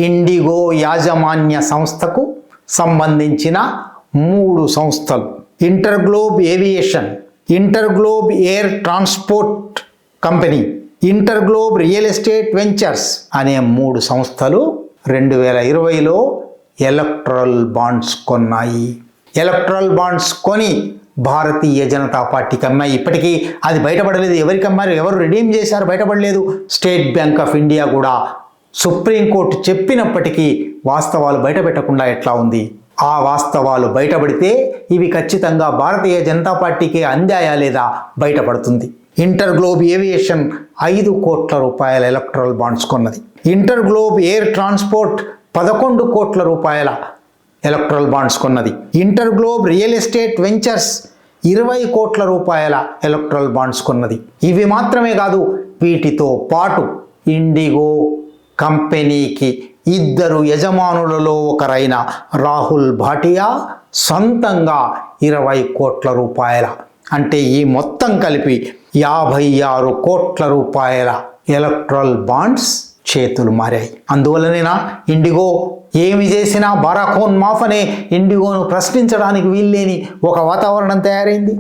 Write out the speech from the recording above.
IndiGo యాజమాన్య సంస్థకు సంబంధించిన 3 సంస్థలు: InterGlobe aviation, InterGlobe air transport company, InterGlobe real estate ventures అనే 3 సంస్థలు 2020లో ఎలక్ట్రల్ బాండ్స్ కొన్నాయి. ఎలక్ట్రల్ బాండ్స్ కొని భారతీయ జనతా పార్టీకి అమ్మాయి. ఇప్పటికీ అది బయటపడలేదు. ఎవరికి అమ్మారు, ఎవరు రిడీమ్ చేశారు బయటపడలేదు. స్టేట్ బ్యాంక్ ఆఫ్ ఇండియా కూడా సుప్రీంకోర్టు చెప్పినప్పటికీ వాస్తవాలు బయటపెట్టకుండా ఎట్లా ఉంది? ఆ వాస్తవాలు బయటపడితే ఇవి ఖచ్చితంగా భారతీయ జనతా పార్టీకి అందాయా లేదా బయటపడుతుంది. ఇంటర్గ్లోబ్ ఏవియేషన్ 5 కోట్ల రూపాయల ఎలక్ట్రల్ బాండ్స్ కొన్నది. ఇంటర్గ్లోబ్ ఎయిర్ ట్రాన్స్పోర్ట్ 11 కోట్ల రూపాయల ఎలక్ట్రల్ బాండ్స్ కొన్నది. ఇంటర్గ్లోబ్ రియల్ ఎస్టేట్ వెంచర్స్ 20 కోట్ల రూపాయల ఎలక్ట్రల్ బాండ్స్ కొన్నది. ఇవి మాత్రమే కాదు, వీటితో పాటు ఇండిగో కంపెనీకి 2 యజమానులలో ఒకరైన రాహుల్ భాటియా సొంతంగా 20 కోట్ల రూపాయల, అంటే ఈ మొత్తం కలిపి 56 కోట్ల రూపాయల ఎలక్ట్రల్ బాండ్స్ చేతులు మారాయి. అందువల్లనేనా ఇండిగో ఏమి చేసినా బారాఖోన్ మాఫ్ అనే ఇండిగోను ప్రశ్నించడానికి వీల్లేని ఒక వాతావరణం తయారైంది.